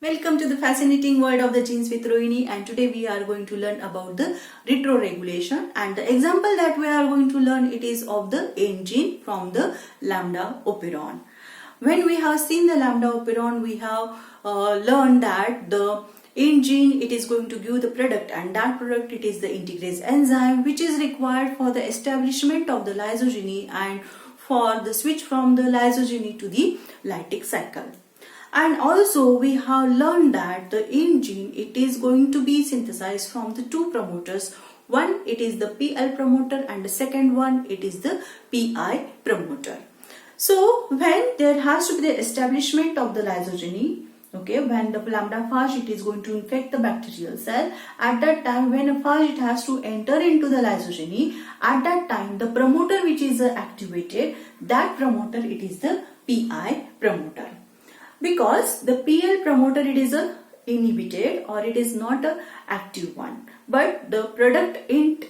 Welcome to the fascinating world of the genes with Rohini, and today we are going to learn about the retroregulation, and the example that we are going to learn it is of the N gene from the lambda operon. When we have seen the lambda operon, we have learned that the N gene it is going to give the product, and that product it is the integrase enzyme which is required for the establishment of the lysogeny and for the switch from the lysogeny to the lytic cycle. And also we have learned that the N gene it is going to be synthesized from the two promoters. One it is the PL promoter and the second one it is the PI promoter. So when there has to be the establishment of the lysogeny, okay, when the lambda phage it is going to infect the bacterial cell, at that time when a phage it has to enter into the lysogeny, at that time the promoter which is activated, that promoter it is the PI promoter. Because the PL promoter it is a inhibited or it is not a active one, but the product int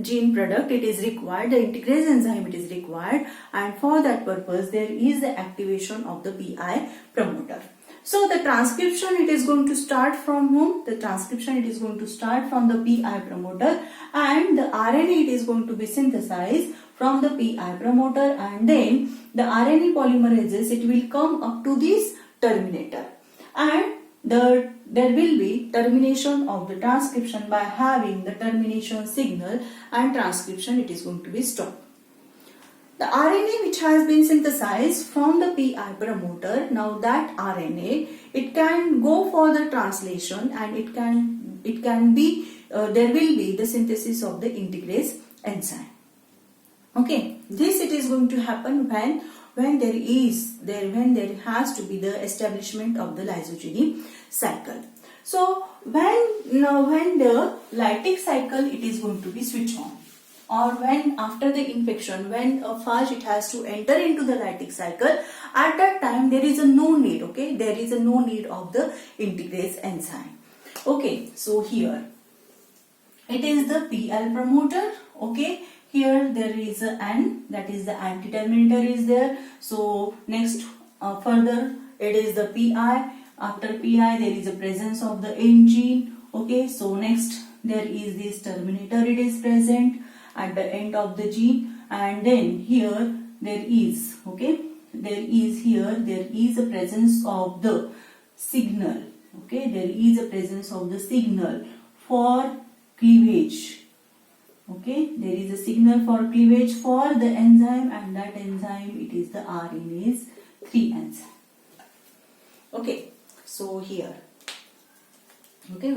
gene product it is required, the integrase enzyme it is required, and for that purpose there is the activation of the PI promoter. So the transcription it is going to start from whom? The transcription it is going to start from the PI promoter, and the RNA it is going to be synthesized from the PI promoter, and then the RNA polymerases it will come up to this terminator, and there will be termination of the transcription by having the termination signal, and transcription it is going to be stopped. The RNA which has been synthesized from the PI promoter, now that RNA it can go for the translation, and it can be there will be the synthesis of the integrase enzyme. Okay, this it is going to happen when there has to be the establishment of the lysogeny cycle. So when the lytic cycle it is going to be switched on, or when after the infection, when a phage it has to enter into the lytic cycle, at that time there is a no need, okay, there is a no need of the integrase enzyme. Okay, so here it is the PL promoter, okay. Here there is a N, that is the anti-terminator is there. So next further it is the PI. After PI there is a presence of the N gene. Okay, so next there is this terminator it is present at the end of the gene, and then here there is, okay, there is a presence of the signal. Okay, there is a presence of the signal for cleavage. Okay, there is a signal for cleavage for the enzyme, and that enzyme it is the RNase 3 enzyme. Okay, so here, okay,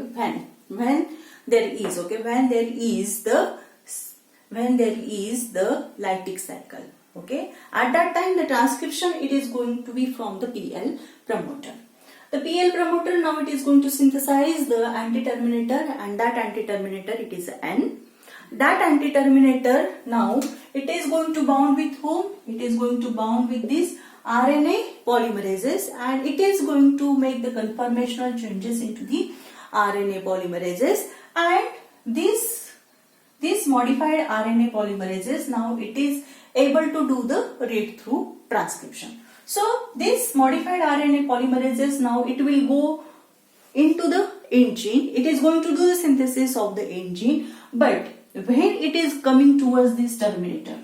when there is, okay, when there is the lytic cycle, okay, at that time the transcription it is going to be from the PL promoter. The PL promoter now it is going to synthesize the anti-terminator, and that anti-terminator it is N. That anti-terminator now it is going to bound with whom? It is going to bound with this RNA polymerases, and it is going to make the conformational changes into the RNA polymerases, and this modified RNA polymerases now it is able to do the read-through transcription. So this modified RNA polymerases now it will go into the N gene. It is going to do the synthesis of the N gene, but when it is coming towards this terminator,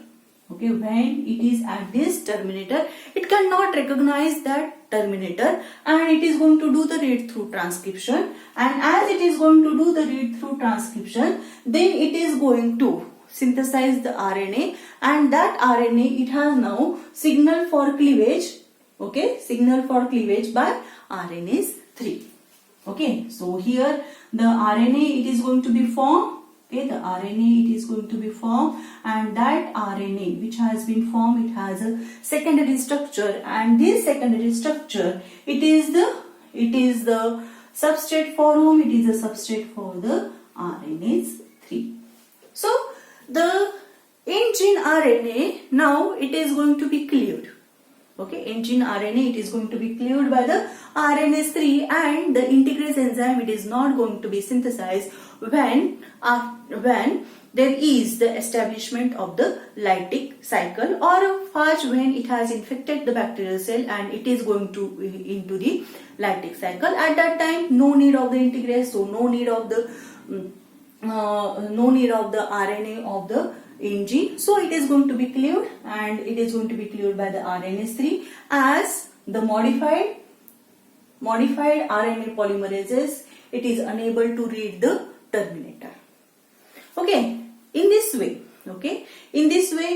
okay, when it is at this terminator, it cannot recognize that terminator, and it is going to do the read-through transcription, and as it is going to do the read-through transcription, then it is going to synthesize the RNA, and that RNA it has now signal for cleavage, okay, signal for cleavage by RNase 3. Okay, so here the RNA it is going to be formed. Okay, the RNA it is going to be formed, and that RNA which has been formed it has a secondary structure, and this secondary structure it is the substrate for whom? It is the substrate for the RNase 3. So the N gene RNA now it is going to be cleaved. Okay, N gene RNA it is going to be cleaved by the RNase 3, and the integrase enzyme it is not going to be synthesized when there is the establishment of the lytic cycle or a phage when it has infected the bacterial cell and it is going to into the lytic cycle. At that time, no need of the integrase, so no need of the RNA of the engine, so it is going to be cleared, and it is going to be cleared by the RNase 3 as the modified RNA polymerases. It is unable to read the terminator. Okay, in this way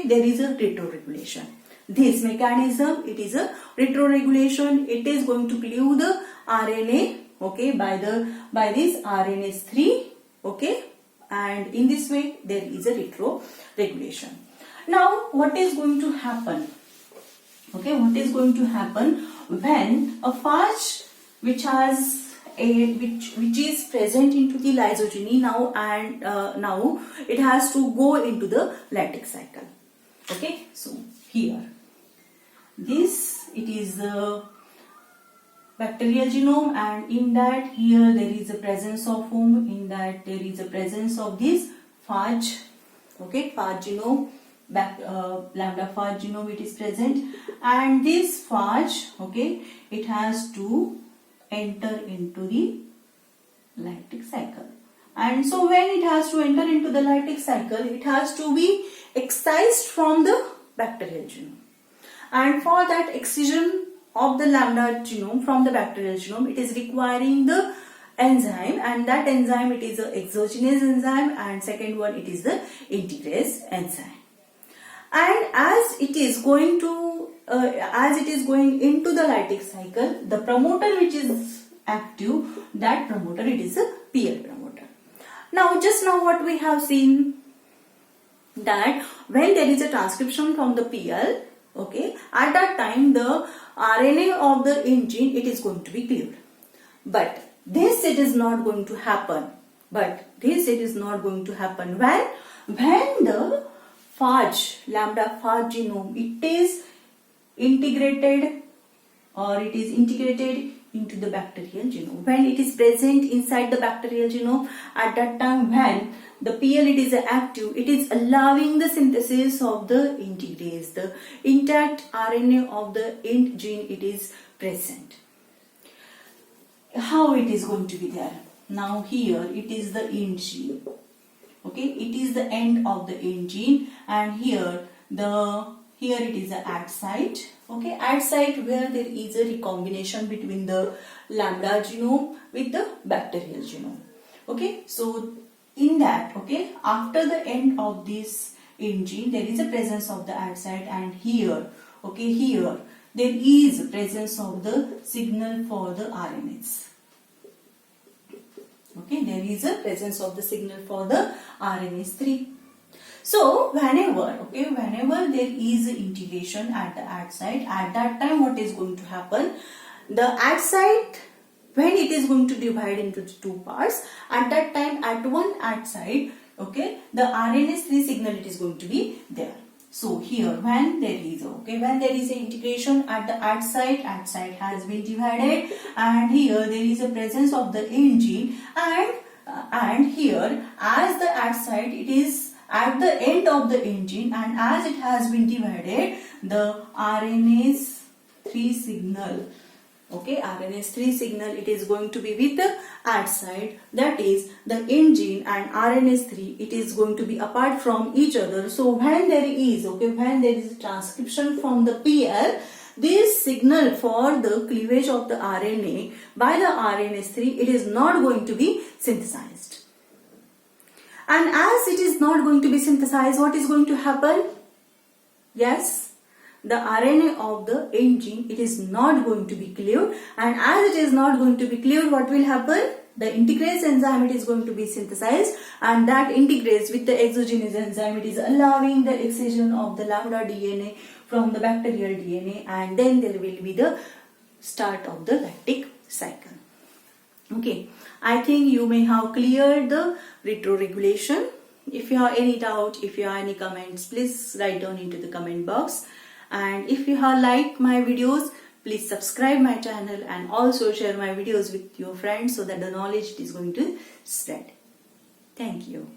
there is a retroregulation. This mechanism, it is a retroregulation. It is going to cleave the RNA, okay, by this RNase 3, okay, and in this way there is a retroregulation. Now what is going to happen? Okay, what is going to happen when a phage which is present into the lysogeny now, and now it has to go into the lytic cycle. Okay, so here this, it is the bacterial genome, and in that here there is a presence of whom? In that there is a presence of this phage, okay, phage genome, lambda phage genome, it is present, and this phage, okay, it has to enter into the lytic cycle. And so when it has to enter into the lytic cycle, it has to be excised from the bacterial genome. And for that excision of the lambda genome from the bacterial genome, it is requiring the enzyme, and that enzyme, it is a exogenous enzyme, and second one, it is the integrase enzyme. And as it is going into the lytic cycle, the promoter which is active, that promoter, it is a PL promoter. Now just now what we have seen, that when there is a transcription from the PL, okay, at that time the RNA of the engine, it is going to be cleared. But this, it is not going to happen. When the phage, lambda phage genome, it is integrated into the bacterial genome. When it is present inside the bacterial genome, at that time when the PL, it is active, it is allowing the synthesis of the integrase. The intact RNA of the int gene, it is present. How it is going to be there? Now here it is the int gene. Okay, it is the end of the int gene, and here it is the add site. Okay, add site where there is a recombination between the lambda genome with the bacterial genome. Okay, so in that, okay, after the end of this int gene, there is a presence of the add site, and here, okay, here there is presence of the signal for the RNase. Okay, there is a presence of the signal for the RNase 3. So whenever there is integration at the add site, at that time what is going to happen? The add site, when it is going to divide into two parts, at that time at one add site, okay, the RNase 3 signal, it is going to be there. So here when there is an integration at the add site has been divided, and here there is a presence of the int gene, and here as the add site, it is at the end of the int gene, and as it has been divided, the RNase 3 signal, okay, RNase 3 signal, it is going to be with the add site, that is the int gene and RNase 3, it is going to be apart from each other. So when there is a transcription from the PL, this signal for the cleavage of the RNA by the RNase 3, it is not going to be synthesized. And as it is not going to be synthesized, what is going to happen? Yes, the RNA of the int gene, it is not going to be cleaved, and as it is not going to be cleaved, what will happen? The integrase enzyme, it is going to be synthesized, and that integrase with the exogenous enzyme, it is allowing the excision of the lambda DNA from the bacterial DNA, and then there will be the start of the lactic cycle. Okay, I think you may have cleared the retroregulation. If you have any doubt, if you have any comments, please write down into the comment box. And if you have liked my videos, please subscribe my channel and also share my videos with your friends so that the knowledge is going to spread. Thank you.